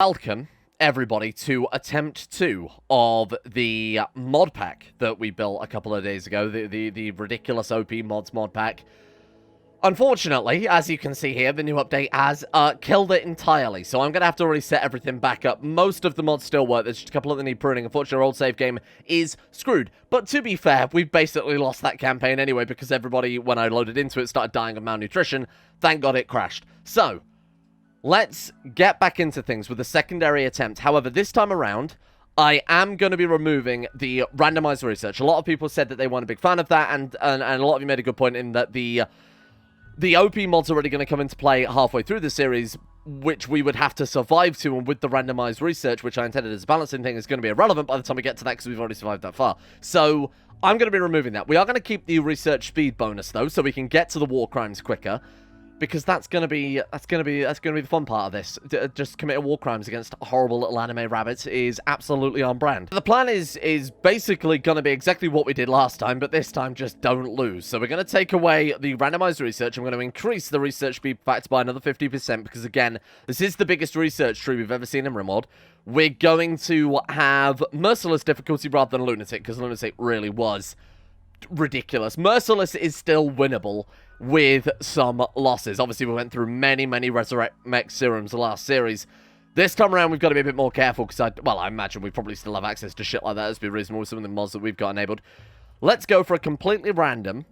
Welcome, everybody, to attempt 2 of the mod pack that we built a couple of days ago, the ridiculous OP mods mod pack. Unfortunately, as you can see here, the new update has killed it entirely, so I'm going to have to reset everything back up. Most of the mods still work, there's just a couple that need pruning. Unfortunately, our old save game is screwed. But to be fair, we've basically lost that campaign anyway, because everybody, when I loaded into it, started dying of malnutrition. Thank God it crashed. So let's get back into things with a secondary attempt. However, this time around, I am going to be removing the randomized research. A lot of people said that they weren't a big fan of that, and a lot of you made a good point in that the OP mod's already going to come into play halfway through the series, which we would have to survive to, and with the randomized research, which I intended as a balancing thing, is going to be irrelevant by the time we get to that, because we've already survived that far. So I'm going to be removing that. We are going to keep the research speed bonus, though, so we can get to the war crimes quicker. Because that's gonna be the fun part of this. Just committing war crimes against horrible little anime rabbits is absolutely on brand. The plan is basically gonna be exactly what we did last time, but this time just don't lose. So we're gonna take away the randomized research. I'm gonna increase the research speed factor by another 50%, because again, this is the biggest research tree we've ever seen in Rimworld. We're going to have merciless difficulty rather than lunatic, because lunatic really was ridiculous. Merciless is still winnable with some losses. Obviously, we went through many resurrect mech serums the last series. This time around, we've got to be a bit more careful, because I imagine we probably still have access to shit like that. Let's be reasonable with some of the mods that we've got enabled. Let's go for a completely random,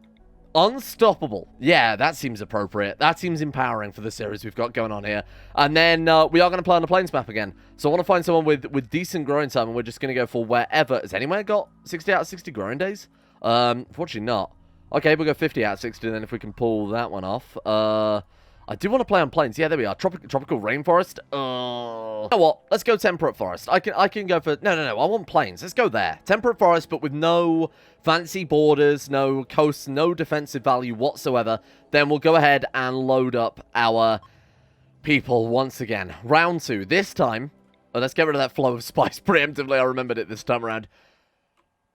unstoppable. Yeah, that seems appropriate. That seems empowering for the series we've got going on here. And then we are going to play on the plains map again. So I want to find someone with decent growing time, and we're just going to go for wherever. Has anyone got 60 out of 60 growing days? Unfortunately not. Okay, we'll go 50 out of 60 then if we can pull that one off. I do want to play on plains. Yeah, there we are. Tropical rainforest. You know what? Let's go temperate forest. I can go for... No. I want plains. Let's go there. Temperate forest, but with no fancy borders, no coasts, no defensive value whatsoever. Then we'll go ahead and load up our people once again. Round 2. This time... Oh, let's get rid of that flow of spice preemptively. I remembered it this time around.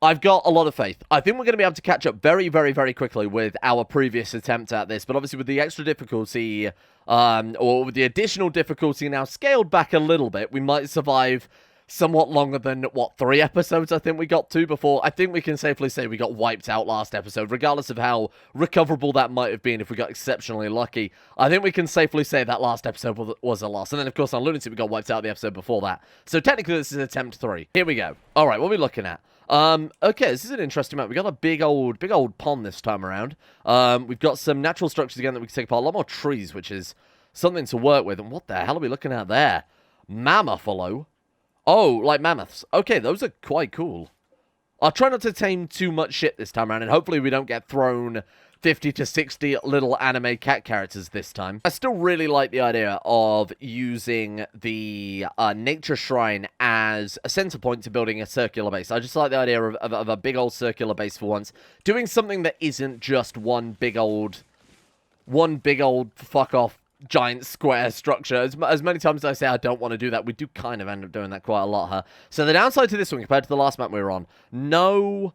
I've got a lot of faith. I think we're going to be able to catch up very quickly with our previous attempt at this. But obviously with the extra difficulty, or with the additional difficulty now scaled back a little bit, we might survive somewhat longer than, what, 3 episodes I think we got to before. I think we can safely say we got wiped out last episode, regardless of how recoverable that might have been if we got exceptionally lucky. I think we can safely say that last episode was a loss. And then, of course, on Lunatic, we got wiped out the episode before that. So technically, this is attempt 3. Here we go. All right, what are we looking at? Okay, this is an interesting map. We got a big old pond this time around. We've got some natural structures again that we can take apart. A lot more trees, which is something to work with. And what the hell are we looking at there? Mammothalo. Oh, like mammoths. Okay, those are quite cool. I'll try not to tame too much shit this time around, and hopefully we don't get thrown 50 to 60 little anime cat characters this time. I still really like the idea of using the nature shrine as a center point to building a circular base. I just like the idea of a big old circular base for once. Doing something that isn't just one big old fuck off giant square structure. As many times as I say I don't want to do that, we do kind of end up doing that quite a lot, huh? So the downside to this one compared to the last map we were on, no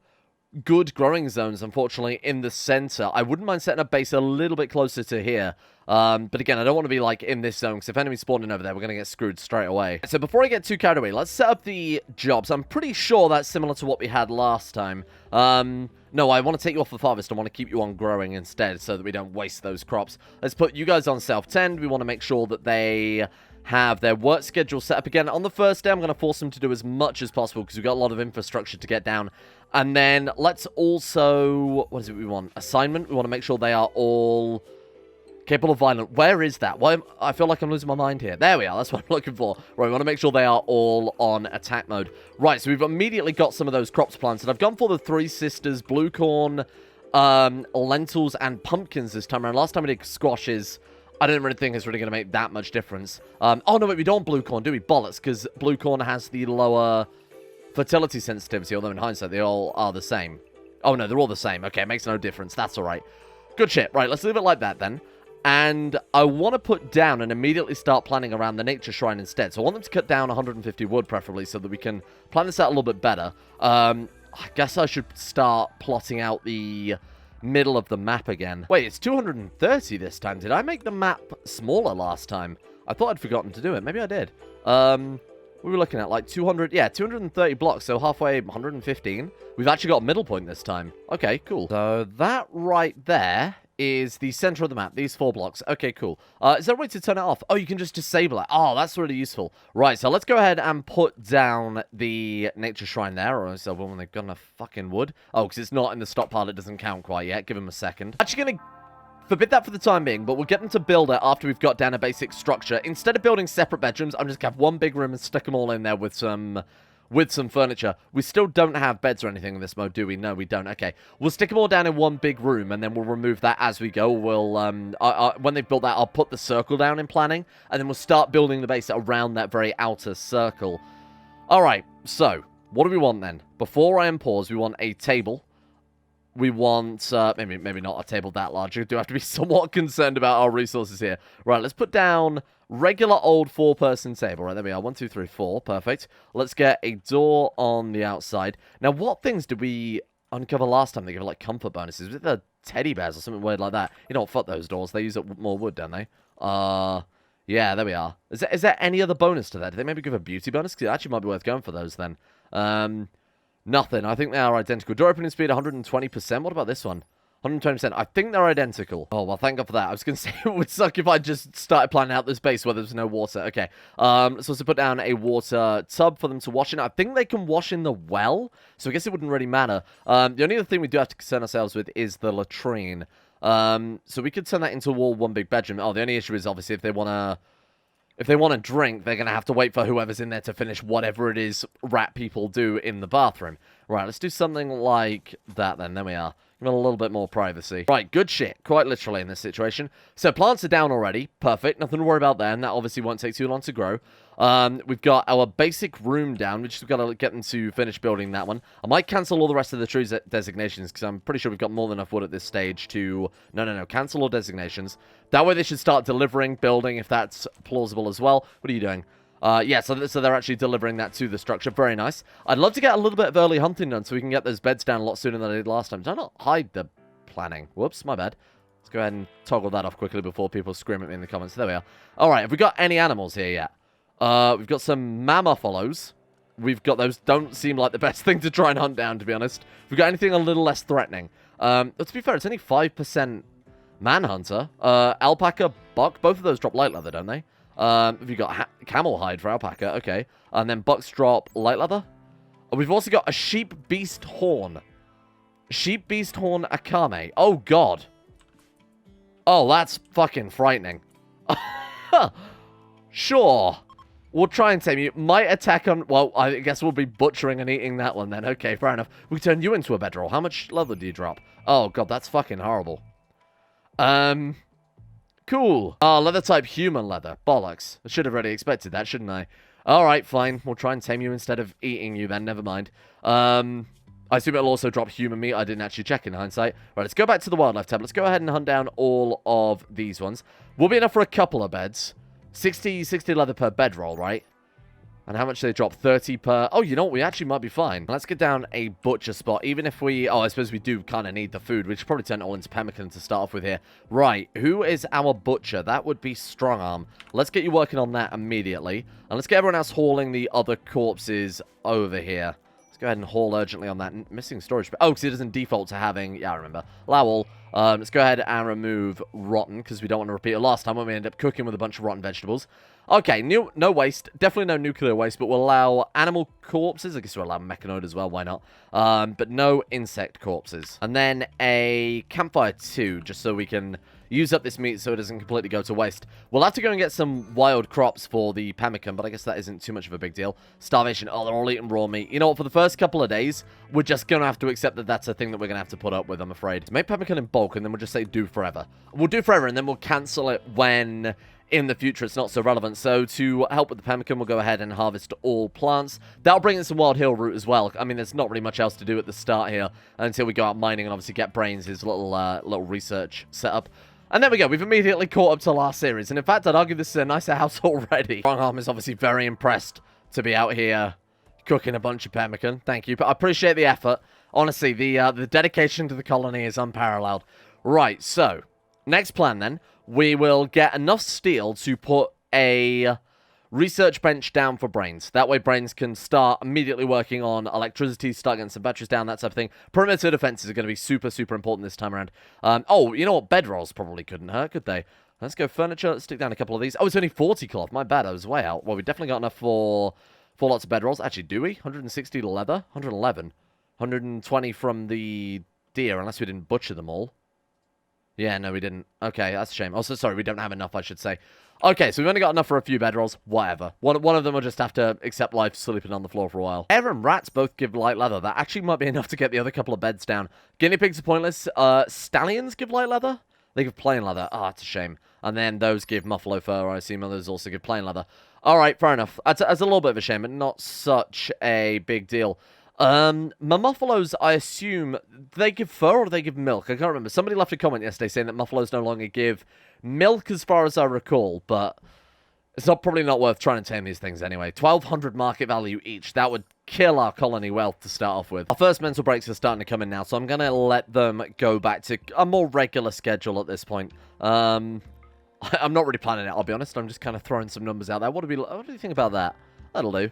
good growing zones, unfortunately, in the center. I wouldn't mind setting a base a little bit closer to here. But again, I don't want to be, like, in this zone, because if enemies spawn in over there, we're going to get screwed straight away. So before I get too carried away, let's set up the jobs. I'm pretty sure that's similar to what we had last time. No, I want to take you off the harvest. I want to keep you on growing instead, so that we don't waste those crops. Let's put you guys on self-tend. We want to make sure that they have their work schedule set up again. On the first day, I'm going to force them to do as much as possible, because we've got a lot of infrastructure to get down. And then let's also... What is it we want? Assignment. We want to make sure they are all capable of violent. Where is that? Why I feel like I'm losing my mind here. There we are. That's what I'm looking for. Right, we want to make sure they are all on attack mode. Right, so we've immediately got some of those crops planted. I've gone for the Three Sisters, blue corn, lentils, and pumpkins this time around. Last time we did squashes. I didn't really think it's really going to make that much difference. Oh, no, wait, we don't want blue corn, do we? Bollocks, because blue corn has the lower fertility sensitivity, although in hindsight, they all are the same. Oh, no, they're all the same. Okay, it makes no difference. That's all right. Good shit. Right, let's leave it like that, then. And I want to put down and immediately start planning around the nature shrine instead. So I want them to cut down 150 wood, preferably, so that we can plan this out a little bit better. I guess I should start plotting out the middle of the map again. Wait, it's 230 this time. Did I make the map smaller last time? I thought I'd forgotten to do it. Maybe I did. We were looking at like 200, yeah, 230 blocks, so halfway 115. We've actually got a middle point this time. Okay, cool. So that right there is the center of the map, these 4 blocks. Okay, cool. Is there a way to turn it off? Oh, you can just disable it. Oh, that's really useful. Right, so let's go ahead and put down the nature shrine there, or is there one they've got enough fucking wood? Oh, because it's not in the stockpile, it doesn't count quite yet. Give him a second. Actually gonna forbid that for the time being, but we'll get them to build it after we've got down a basic structure. Instead of building separate bedrooms, I'm just going to have one big room and stick them all in there with some furniture. We still don't have beds or anything in this mode, do we? No, we don't. Okay. We'll stick them all down in one big room, and then we'll remove that as we go. We'll, when they've built that, I'll put the circle down in planning, and then we'll start building the base around that very outer circle. Alright, so, what do we want then? Before I unpause, we want a table. We want, maybe not a table that large. We do have to be somewhat concerned about our resources here. Right, let's put down regular old 4-person table. Right, there we are. 1, 2, 3, 4. Perfect. Let's get a door on the outside. Now, what things did we uncover last time? They give, like, comfort bonuses. Was it the teddy bears or something weird like that? You know what? Fuck those doors. They use up more wood, don't they? Yeah, there we are. Is there any other bonus to that? Did they maybe give a beauty bonus? Because it actually might be worth going for those then. Nothing. I think they are identical. Door opening speed, 120%. What about this one? 120%. I think they're identical. Oh, well, thank God for that. I was going to say it would suck if I just started planning out this base where there's no water. Okay. Let's also put down a water tub for them to wash in. I think they can wash in the well, so I guess it wouldn't really matter. The only other thing we do have to concern ourselves with is the latrine. So we could turn that into all one big bedroom. Oh, the only issue is obviously if they want to drink, they're going to have to wait for whoever's in there to finish whatever it is rat people do in the bathroom. Right, let's do something like that then. There we are. Give them a little bit more privacy. Right, good shit. Quite literally in this situation. So plants are down already. Perfect. Nothing to worry about there, and that obviously won't take too long to grow. We've got our basic room down. We just got to get them to finish building that one. I might cancel all the rest of the tree designations, because I'm pretty sure we've got more than enough wood at this stage to... No. Cancel all designations. That way they should start delivering, building, if that's plausible as well. What are you doing? Yeah, so they're actually delivering that to the structure. Very nice. I'd love to get a little bit of early hunting done so we can get those beds down a lot sooner than I did last time. Did I not hide the planning? Whoops, my bad. Let's go ahead and toggle that off quickly before people scream at me in the comments. There we are. Alright, have we got any animals here yet? We've got some mammophillos. We've got those. Don't seem like the best thing to try and hunt down, to be honest. We've got anything a little less threatening. To be fair, it's only 5% manhunter. Alpaca, buck. Both of those drop light leather, don't they? We've got camel hide for alpaca. Okay. And then bucks drop light leather. We've also got a sheep beast horn. Sheep beast horn akame. Oh, God. Oh, that's fucking frightening. Sure. We'll try and tame you. Might attack on... Well, I guess we'll be butchering and eating that one then. Okay, fair enough. We turn you into a bedroll. How much leather do you drop? Oh, God, that's fucking horrible. Cool. Oh, leather type human leather. Bollocks. I should have already expected that, shouldn't I? Alright, fine. We'll try and tame you instead of eating you then. Never mind. I assume it'll also drop human meat. I didn't actually check in hindsight. Right, let's go back to the wildlife tab. Let's go ahead and hunt down all of these ones. Will be enough for a couple of beds. 60 leather per bedroll, right? And how much do they drop? 30 per... Oh, you know what? We actually might be fine. Let's get down a butcher spot. Even if we... Oh, I suppose we do kind of need the food. We should probably turn it all into pemmican to start off with here. Right. Who is our butcher? That would be Strongarm. Let's get you working on that immediately. And let's get everyone else hauling the other corpses over here. Let's go ahead and haul urgently on that missing storage. Oh, because it doesn't default to having... Yeah, I remember. Allow all. Let's go ahead and remove rotten, because we don't want to repeat it last time when we end up cooking with a bunch of rotten vegetables. Okay, no waste. Definitely no nuclear waste, but we'll allow animal corpses. I guess we'll allow mechanoid as well, why not? But no insect corpses. And then a campfire too, just so we can use up this meat so it doesn't completely go to waste. We'll have to go and get some wild crops for the pemmican, but I guess that isn't too much of a big deal. Starvation. Oh, they're all eating raw meat. You know what? For the first couple of days, we're just going to have to accept that that's a thing that we're going to have to put up with, I'm afraid. So make pemmican in bulk, and then we'll just say do forever. We'll do forever, and then we'll cancel it when... in the future, it's not so relevant. So to help with the pemmican, we'll go ahead and harvest all plants. That'll bring in some wild hill root as well. I mean, there's not really much else to do at the start here until we go out mining and obviously get Brrainz, his little research setup. And there we go. We've immediately caught up to last series. And in fact, I'd argue this is a nicer house already. Strongarm is obviously very impressed to be out here cooking a bunch of pemmican. Thank you. But I appreciate the effort. Honestly, the dedication to the colony is unparalleled. Right, so next plan then. We will get enough steel to put a research bench down for Brrainz. That way Brrainz can start immediately working on electricity, start getting some batteries down, that type of thing. Perimeter defenses are going to be super, super important this time around. Oh, you know what? Bedrolls probably couldn't hurt, could they? Let's go furniture. Let's stick down a couple of these. Oh, it's only 40 cloth. My bad. I was way out. Well, we definitely got enough for lots of bedrolls. Actually, do we? 160 leather? 111. 120 from the deer, unless we didn't butcher them all. Yeah, no, we didn't. Okay, that's a shame. Also, sorry, we don't have enough, I should say. Okay, so we've only got enough for a few bedrolls. Whatever. One of them will just have to accept life sleeping on the floor for a while. Air and rats both give light leather. That actually might be enough to get the other couple of beds down. Guinea pigs are pointless. Stallions give light leather? They give plain leather. Oh, that's a shame. And then those give muffalo fur, I assume. Others also give plain leather. Alright, fair enough. That's a little bit of a shame, but not such a big deal. My muffalos, I assume, they give fur or they give milk? I can't remember. Somebody left a comment yesterday saying that muffalos no longer give milk as far as I recall, but it's probably not worth trying to tame these things anyway. 1,200 market value each. That would kill our colony wealth to start off with. Our first mental breaks are starting to come in now, so I'm going to let them go back to a more regular schedule at this point. I'm not really planning it, I'll be honest. I'm just kind of throwing some numbers out there. What do you think about that? That'll do.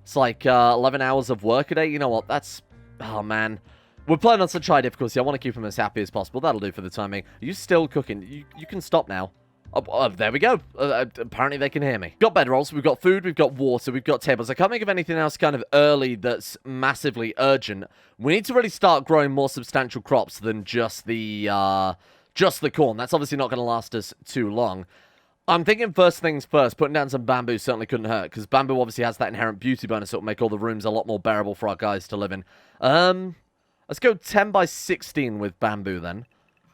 It's like 11 hours of work a day. You know what? That's... Oh, man. We're playing on such high difficulty. I want to keep them as happy as possible. That'll do for the timing. Are you still cooking? You can stop now. Oh, there we go. Apparently they can hear me. Got bedrolls. We've got food. We've got water. We've got tables. I can't think of anything else kind of early that's massively urgent. We need to really start growing more substantial crops than just the corn. That's obviously not going to last us too long. I'm thinking first things first, putting down some bamboo certainly couldn't hurt, because bamboo obviously has that inherent beauty bonus that will make all the rooms a lot more bearable for our guys to live in. Let's go 10 by 16 with bamboo then.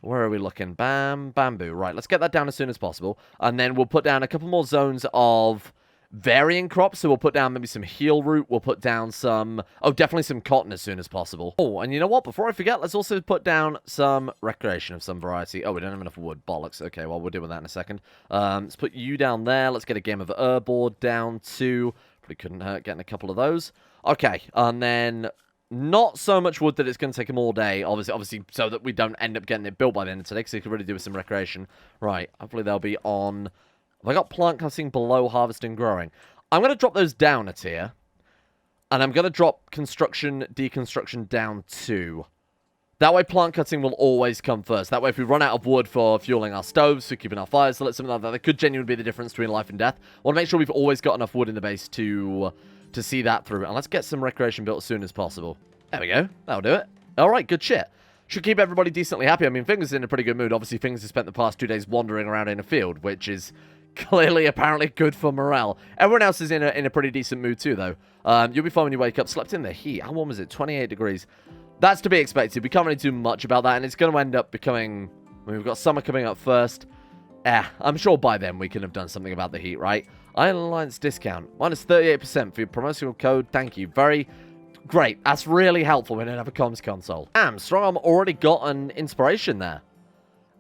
Where are we looking? Bamboo. Right, let's get that down as soon as possible. And then we'll put down a couple more zones of varying crops. So we'll put down maybe some heel root. We'll put down some... Oh, definitely some cotton as soon as possible. Oh, and you know what? Before I forget, let's also put down some recreation of some variety. Oh, we don't have enough wood. Bollocks. Okay, well, we'll deal with that in a second. Let's put you down there. Let's get a game of herboard down too. Probably couldn't hurt getting a couple of those. Okay, and then... Not so much wood that it's going to take them all day, obviously, so that we don't end up getting it built by the end of today, because we could really do with some recreation. Right, hopefully they'll be on... Have I got plant cutting below harvesting growing? I'm going to drop those down a tier, and I'm going to drop construction, deconstruction down too. That way plant cutting will always come first. That way if we run out of wood for fueling our stoves, for keeping our fires lit, something like that, that could genuinely be the difference between life and death. I want to make sure we've always got enough wood in the base to see that through. And let's get some recreation built as soon as possible. There we go. That'll do it. Alright, good shit. Should keep everybody decently happy. I mean, Fingers is in a pretty good mood. Obviously, Fingers has spent the past 2 days wandering around in a field, which is clearly, apparently, good for morale. Everyone else is in a pretty decent mood too, though. You'll be fine when you wake up. Slept in the heat. How warm is it? 28 degrees. That's to be expected. We can't really do much about that, and it's going to end up becoming... I mean, we've got summer coming up first. I'm sure by then we can have done something about the heat, right? Iron Alliance discount. Minus 38% for your promotional code. Thank you. Very great. That's really helpful when I don't have a comms console. Damn, Strongarm already got an inspiration there.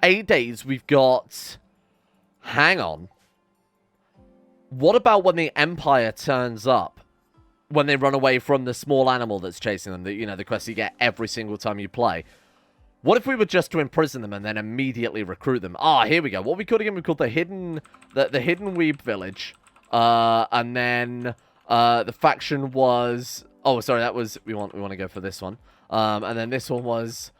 8 days we've got... Hang on. What about when the Empire turns up? When they run away from the small animal that's chasing them, the quest you get every single time you play. What if we were just to imprison them and then immediately recruit them? Ah, here we go. What we called again? We called the hidden Weeb village. And then the faction was... Oh, sorry, that was... We want to go for this one. And then this one was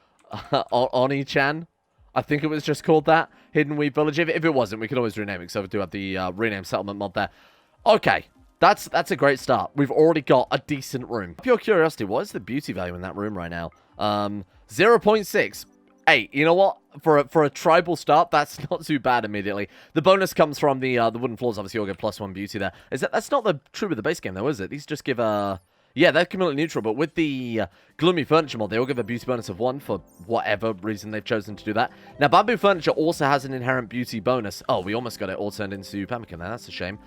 Oni-chan. I think it was just called that. Hidden Weeb village. If it wasn't, we could always rename it, because we do have the rename settlement mod there. Okay. That's a great start. We've already got a decent room. Pure curiosity, what is the beauty value in that room right now? 0.6. Hey, you know what? For a tribal start, that's not too bad immediately. The bonus comes from the wooden floors. Obviously, you'll get +1 beauty there. That's not true with the base game, though, is it? These just give a... Yeah, they're completely neutral, but with the gloomy furniture mod, they all give a beauty bonus of 1 for whatever reason they've chosen to do that. Now, bamboo furniture also has an inherent beauty bonus. Oh, we almost got it all turned into pemmican there. That's a shame.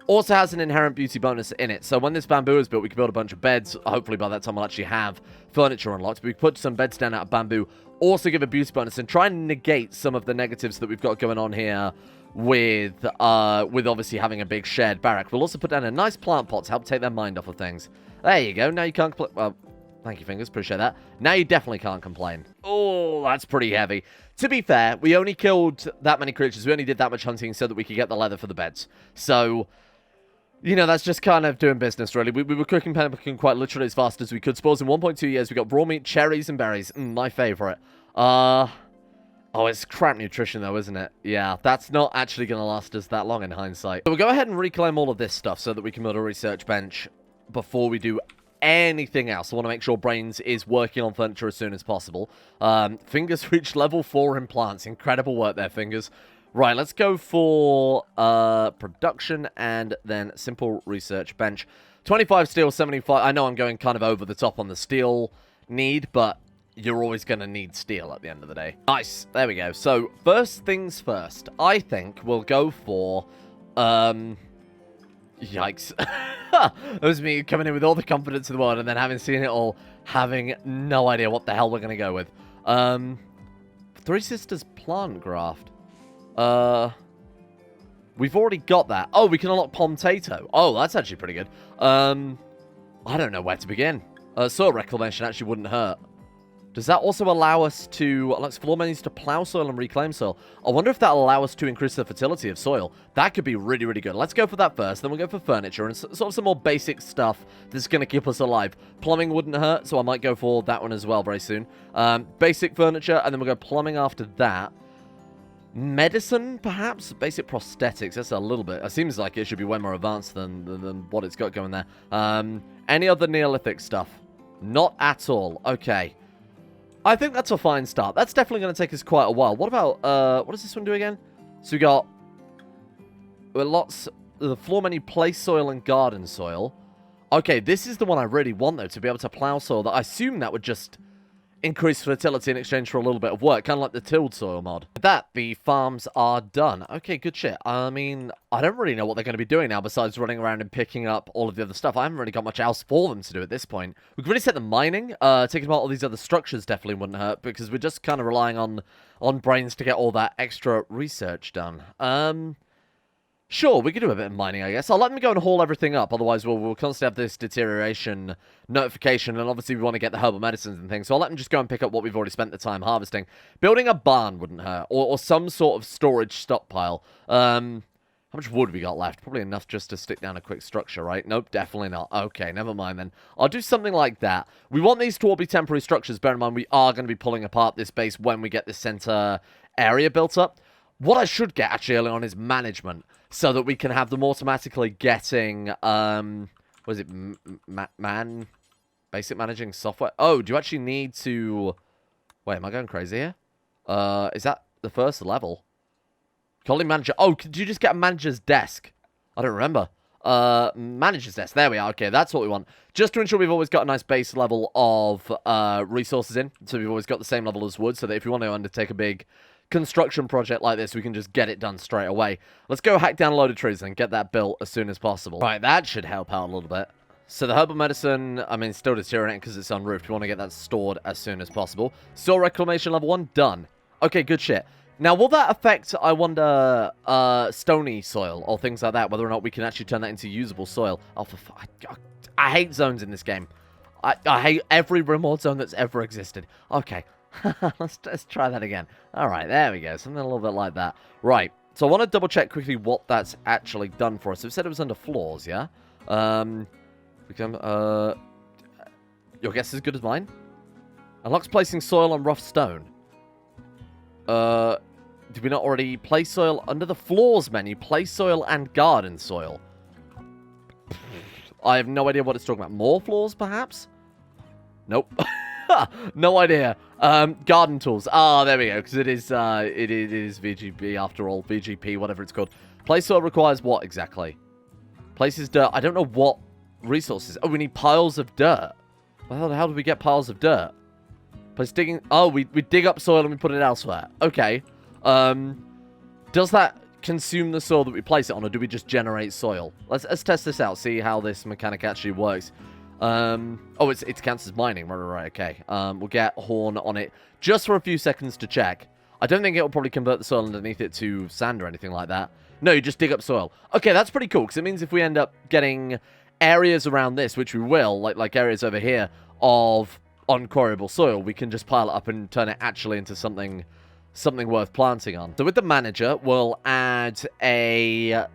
Also has an inherent beauty bonus in it. So when this bamboo is built, we can build a bunch of beds. Hopefully by that time we'll actually have furniture unlocked. But we put some beds down out of bamboo. Also give a beauty bonus and try and negate some of the negatives that we've got going on here with obviously having a big shared barrack. We'll also put down a nice plant pot to help take their mind off of things. There you go. Now you can't... Well, Thank you, Fingers. Appreciate that. Now you definitely can't complain. Oh, that's pretty heavy. To be fair, we only killed that many creatures. We only did that much hunting so that we could get the leather for the beds. So, you know, that's just kind of doing business, really. We were cooking pemmican quite literally as fast as we could. Spores in 1.2 years. We got raw meat, cherries, and berries. My favorite. Oh, it's crap nutrition, though, isn't it? Yeah, that's not actually going to last us that long in hindsight. So we'll go ahead and reclaim all of this stuff so that we can build a research bench before we do anything else. I want to make sure Brrainz is working on furniture as soon as possible. Fingers reached level 4 in plants. Incredible work there, Fingers. Right, let's go for production and then simple research bench. 25 steel, 75. I know I'm going kind of over the top on the steel need, but you're always going to need steel at the end of the day. Nice. There we go. So, first things first. I think we'll go for... Yikes. It was me coming in with all the confidence in the world and then having seen it all, having no idea what the hell we're going to go with. Three Sisters plant graft. We've already got that. Oh, we can unlock Potato. Oh, that's actually pretty good. I don't know where to begin. Soil reclamation actually wouldn't hurt. Does that also allow us to... Let's floor menus to plow soil and reclaim soil. I wonder if that'll allow us to increase the fertility of soil. That could be really, really good. Let's go for that first. Then we'll go for furniture and sort of some more basic stuff that's going to keep us alive. Plumbing wouldn't hurt, so I might go for that one as well very soon. Basic furniture, and then we'll go plumbing after that. Medicine, perhaps? Basic prosthetics. That's a little bit... It seems like it should be way more advanced than what it's got going there. Any other Neolithic stuff? Not at all. Okay. I think that's a fine start. That's definitely going to take us quite a while. What about, what does this one do again? So we got lots, the floor menu, place soil and garden soil. Okay, this is the one I really want, though, to be able to plow soil. That I assume that would just increase fertility in exchange for a little bit of work, kind of like the tilled soil mod. With that, the farms are done. Okay, good shit. I mean, I don't really know what they're going to be doing now besides running around and picking up all of the other stuff. I haven't really got much else for them to do at this point. We could really set them mining. Taking apart all these other structures definitely wouldn't hurt because we're just kind of relying on Brrainz to get all that extra research done. Sure, we could do a bit of mining, I guess. I'll let them go and haul everything up, otherwise we'll constantly have this deterioration notification, and obviously we want to get the herbal medicines and things, so I'll let them just go and pick up what we've already spent the time harvesting. Building a barn wouldn't hurt, or some sort of storage stockpile. How much wood we got left? Probably enough just to stick down a quick structure, right? Nope, definitely not. Okay, never mind then. I'll do something like that. We want these to all be temporary structures. Bear in mind, we are going to be pulling apart this base when we get this center area built up. What I should get actually early on is management, so that we can have them automatically getting, what is it, basic managing software? Oh, do you actually need to, wait, am I going crazy here? Is that the first level? Calling manager, oh, could you just get a manager's desk? I don't remember. Manager's desk, there we are, okay, that's what we want. Just to ensure we've always got a nice base level of resources in, so we've always got the same level as wood, so that if you want to undertake a big construction project like this, we can just get it done straight away. Let's go hack down a load of trees and get that built as soon as possible. Right, that should help out a little bit. So the herbal medicine, I mean, still deteriorating because it's unroofed. We want to get that stored as soil as possible. Soil reclamation level 1, done. Okay, good shit. Now, will that affect, I wonder, stony soil or things like that, whether or not we can actually turn that into usable soil? Oh, I hate zones in this game. I hate every Rimworld zone that's ever existed. Okay. let's try that again. Alright, there we go. Something a little bit like that. Right. So I want to double check quickly what that's actually done for us. It said it was under floors, yeah? Your guess is as good as mine? Unlocks placing soil on rough stone. Did we not already place soil under the floors menu? Place soil and garden soil. I have no idea what it's talking about. More floors, perhaps? Nope. No idea. Garden tools. Ah, there we go. Because it is VGP after all. VGP, whatever it's called. Place soil requires what exactly? Places dirt. I don't know what resources. Oh, we need piles of dirt. Well, how do we get piles of dirt? Place digging. Oh, we dig up soil and we put it elsewhere. Okay. Does that consume the soil that we place it on, or do we just generate soil? Let's test this out. See how this mechanic actually works. Oh, it counts as mining. Right, okay. We'll get horn on it just for a few seconds to check. I don't think it'll probably convert the soil underneath it to sand or anything like that. No, you just dig up soil. Okay, that's pretty cool, because it means if we end up getting areas around this, which we will, like areas over here, of unquarryable soil, we can just pile it up and turn it actually into something worth planting on. So with the manager, we'll add a...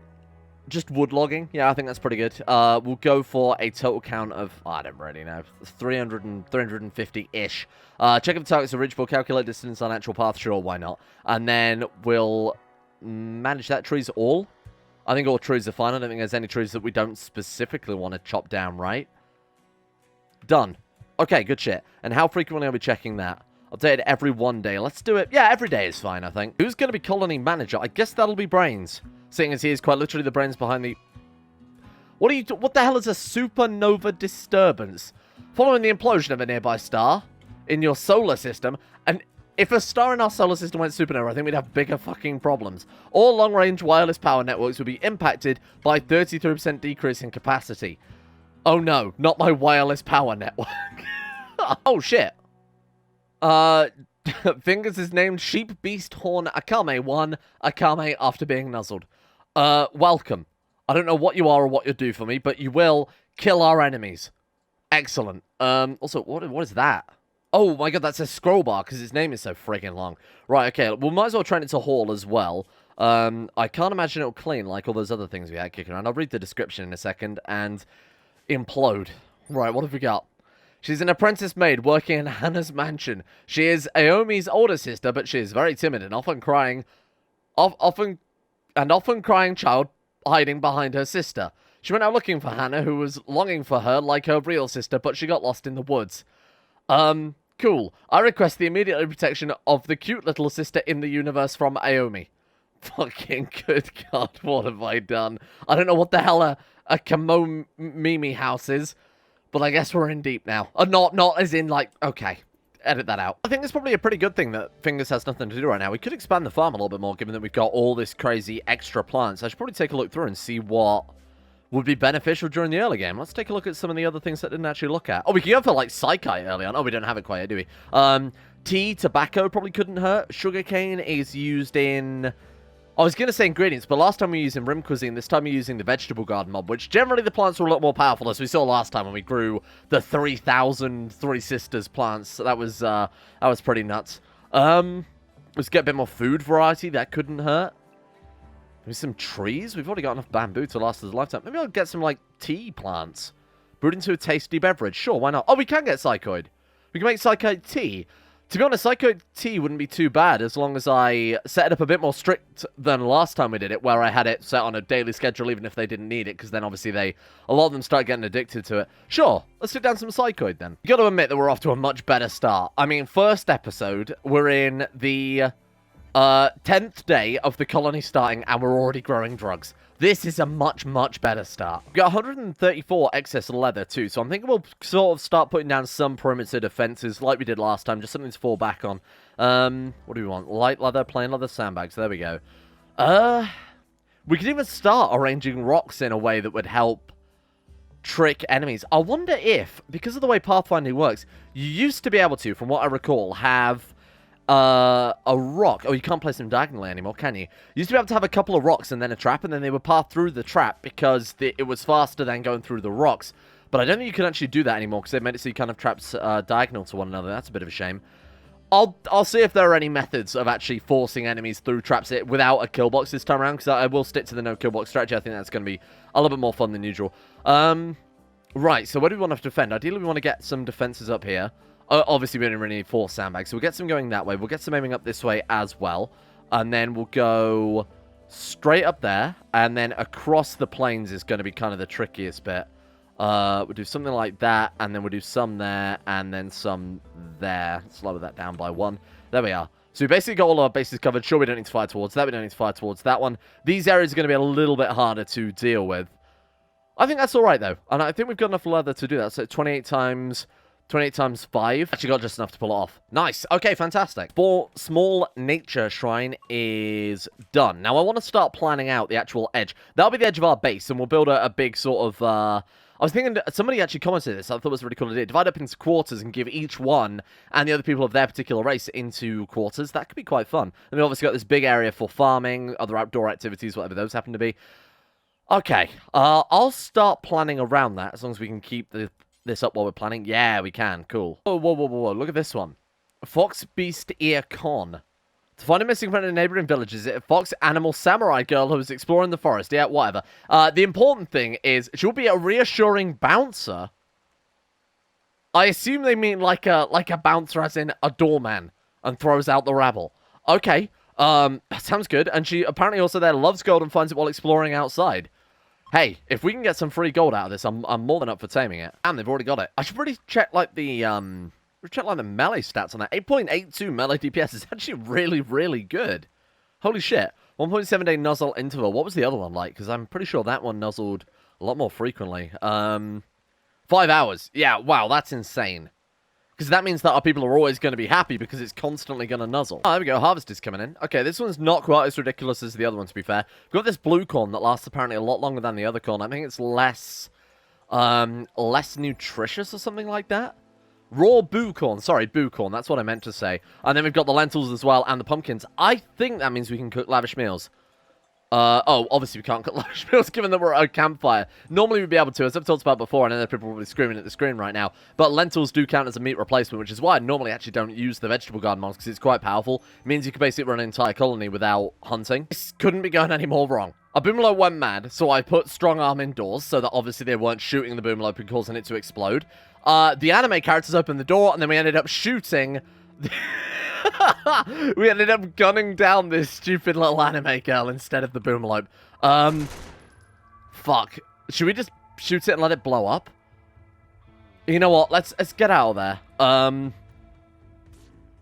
just wood logging. Yeah, I think that's pretty good. We'll go for a total count of, I don't really know, 350-ish. Check if the target's a ridgeable, calculate distance on actual path, sure, why not? And then we'll manage that. Trees all. I think all trees are fine. I don't think there's any trees that we don't specifically want to chop down, right? Done. Okay, good shit. And how frequently are we checking that? Updated every 1 day. Let's do it. Yeah, every day is fine, I think. Who's going to be colony manager? I guess that'll be Brrainz. Seeing as he is quite literally the brains behind the... What the hell is a supernova disturbance? Following the implosion of a nearby star in your solar system, and if a star in our solar system went supernova, I think we'd have bigger fucking problems. All long-range wireless power networks would be impacted by 33% decrease in capacity. Oh no, not my wireless power network. Oh shit. Fingers is named Sheep Beast Horn Akame 1, Akame after being nuzzled. Welcome. I don't know what you are or what you'll do for me, but you will kill our enemies. Excellent. Also, what is that? Oh my god, that's a scroll bar, because his name is so friggin' long. Right, okay, we might as well train it to haul as well. I can't imagine it'll clean like all those other things we had kicking around. I'll read the description in a second, and... implode. Right, what have we got? She's an apprentice maid working in Hannah's mansion. She is Aomi's older sister, but she is very timid and often crying child hiding behind her sister. She went out looking for Hannah, who was longing for her like her real sister, but she got lost in the woods. Cool. I request the immediate protection of the cute little sister in the universe from Aomi. Fucking good god, what have I done? I don't know what the hell a Kamomimi house is, but I guess we're in deep now. Not as in, like, okay, edit that out. I think it's probably a pretty good thing that Fingers has nothing to do right now. We could expand the farm a little bit more, given that we've got all this crazy extra plants. I should probably take a look through and see what would be beneficial during the early game. Let's take a look at some of the other things that I didn't actually look at. Oh, we can go for, like, Psychite early on. Oh, we don't have it quite yet, do we? Tea, tobacco probably couldn't hurt. Sugarcane is used in... I was going to say ingredients, but last time we were using Rim Cuisine, this time we're using the Vegetable Garden mob, which generally the plants are a lot more powerful, as we saw last time when we grew the 3,000 Three Sisters plants. So that was pretty nuts. Let's get a bit more food variety. That couldn't hurt. Maybe some trees? We've already got enough bamboo to last us a lifetime. Maybe I'll get some, like, tea plants. Brewed into a tasty beverage. Sure, why not? Oh, we can get Psychoid. We can make Psychoid tea. To be honest, Psycho Tea wouldn't be too bad as long as I set it up a bit more strict than last time we did it, where I had it set on a daily schedule even if they didn't need it, because then obviously a lot of them start getting addicted to it. Sure, let's stick down some Psychoid then. You gotta admit that we're off to a much better start. I mean, first episode, we're in the 10th day of the colony starting, and we're already growing drugs. This is a much, much better start. We've got 134 excess leather, too, so I'm thinking we'll sort of start putting down some perimeter defenses like we did last time, just something to fall back on. What do we want? Light leather, plain leather, sandbags. There we go. We could even start arranging rocks in a way that would help trick enemies. I wonder if, because of the way pathfinding works, you used to be able to, from what I recall, have... a rock. Oh, you can't place them diagonally anymore, can you? You used to be able to have a couple of rocks and then a trap, and then they would path through the trap because it was faster than going through the rocks. But I don't think you can actually do that anymore because they've made it so you kind of traps diagonal to one another. That's a bit of a shame. I'll see if there are any methods of actually forcing enemies through traps without a kill box this time around, because I will stick to the no kill box strategy. I think that's going to be a little bit more fun than usual. Right, so where do we want to defend? Ideally, we want to get some defenses up here. Obviously, we don't really need 4 sandbags, so we'll get some going that way. We'll get some aiming up this way as well. And then we'll go straight up there, and then across the plains is going to be kind of the trickiest bit. We'll do something like that, and then we'll do some there, and then some there. Let's lower that down by 1. There we are. So we basically got all our bases covered. Sure, we don't need to fire towards that. We don't need to fire towards that one. These areas are going to be a little bit harder to deal with. I think that's all right, though. And I think we've got enough leather to do that. So 28 times 5. Actually got just enough to pull it off. Nice. Okay, fantastic. Small nature shrine is done. Now, I want to start planning out the actual edge. That'll be the edge of our base, and we'll build a big sort of... I was thinking... Somebody actually commented this. I thought it was a really cool idea. Divide up into quarters and give each one and the other people of their particular race into quarters. That could be quite fun. And we've obviously got this big area for farming, other outdoor activities, whatever those happen to be. Okay, I'll start planning around that as long as we can keep this up while we're planning. Yeah, we can. Cool. Oh, whoa, whoa, whoa, whoa. Look at this one. Fox Beast Ear Con. To find a missing friend in neighboring villages, a fox animal samurai girl who is exploring the forest. Yeah, whatever. The important thing is she'll be a reassuring bouncer. I assume they mean like a bouncer as in a doorman and throws out the rabble. Okay, that sounds good. And she apparently also there loves gold and finds it while exploring outside. Hey, if we can get some free gold out of this, I'm more than up for taming it. And they've already got it. I should really check like the melee stats on that. 8.82 melee DPS is actually really, really good. Holy shit. 1.7 day nuzzle interval. What was the other one like? Because I'm pretty sure that one nuzzled a lot more frequently. 5 hours. Yeah, wow, that's insane. Because that means that our people are always going to be happy because it's constantly going to nuzzle. Oh, there we go. Harvest is coming in. Okay, this one's not quite as ridiculous as the other one, to be fair. We've got this blue corn that lasts apparently a lot longer than the other corn. I think it's less nutritious or something like that. Raw boo corn. Sorry, boo corn. That's what I meant to say. And then we've got the lentils as well and the pumpkins. I think that means we can cook lavish meals. Oh, obviously we can't cook lavish meals given that we're at a campfire. Normally we'd be able to, as I've talked about before, and I know people are probably screaming at the screen right now, but lentils do count as a meat replacement, which is why I normally actually don't use the vegetable garden mods, because it's quite powerful. It means you can basically run an entire colony without hunting. This couldn't be going any more wrong. A boomalo went mad, so I put strong arm indoors, so that obviously they weren't shooting the boomalo and causing it to explode. The anime characters opened the door, and then we ended up shooting... we ended up gunning down this stupid little anime girl instead of the boomalope. Fuck. Should we just shoot it and let it blow up? You know what? Let's get out of there.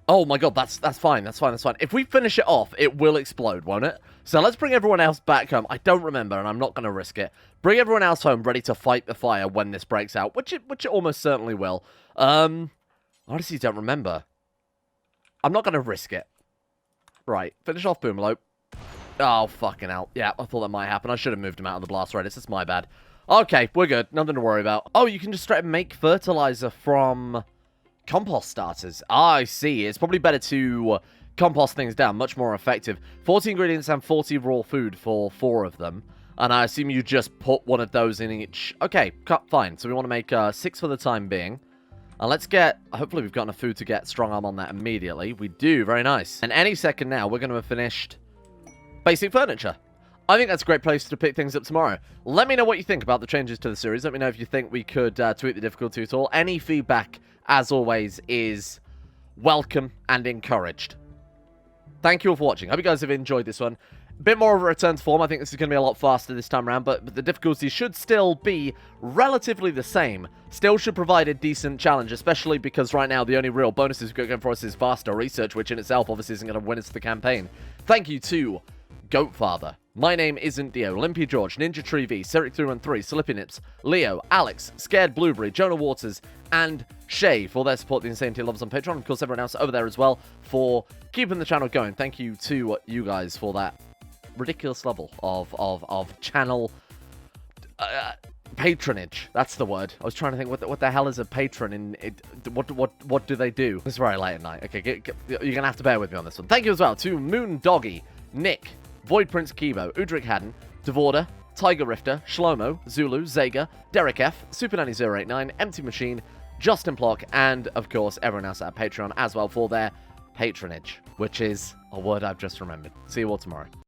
Oh my god, that's fine. That's fine. If we finish it off, it will explode, won't it? So let's bring everyone else back home. I don't remember, and I'm not going to risk it. Bring everyone else home ready to fight the fire when this breaks out, which it almost certainly will. Honestly, don't remember. I'm not going to risk it. Right, finish off Boomalope. Oh, fucking hell. Yeah, I thought that might happen. I should have moved him out of the blast radius. That's my bad. Okay, we're good. Nothing to worry about. Oh, you can just straight make fertilizer from compost starters. Ah, I see. It's probably better to compost things down. Much more effective. 40 ingredients and 40 raw food for 4 of them. And I assume you just put one of those in each. Okay, fine. So we want to make 6 for the time being. And let's get... Hopefully we've got enough food to get strong arm on that immediately. We do. Very nice. And any second now, we're going to have finished basic furniture. I think that's a great place to pick things up tomorrow. Let me know what you think about the changes to the series. Let me know if you think we could tweak the difficulty at all. Any feedback, as always, is welcome and encouraged. Thank you all for watching. I hope you guys have enjoyed this one. A bit more of a return to form. I think this is going to be a lot faster this time around, but the difficulty should still be relatively the same. Still should provide a decent challenge, especially because right now the only real bonuses we've got going for us is faster research, which in itself obviously isn't going to win us the campaign. Thank you to Goatfather. My name isn't Dio, Limpy George, Ninja Tree V, Seric313, Slippy Nips, Leo, Alex, Scared Blueberry, Jonah Waters, and Shay for their support, the Insanity Loves on Patreon. Of course, everyone else over there as well for keeping the channel going. Thank you to you guys for that ridiculous level of channel patronage. That's the word. I was trying to think what the hell is a patron in it. What do they do? It's very late at night. Okay, you're gonna have to bear with me on this one. Thank you as well to Moon Doggy, Nick, Void Prince Kibo, Udric Haddon, Devorda, Tiger Rifter, Shlomo, Zulu, Zega, Derek F, Super Nanny 089, Empty Machine, Justin Plock, and of course everyone else at Patreon as well for their patronage, which is a word I've just remembered. See you all tomorrow.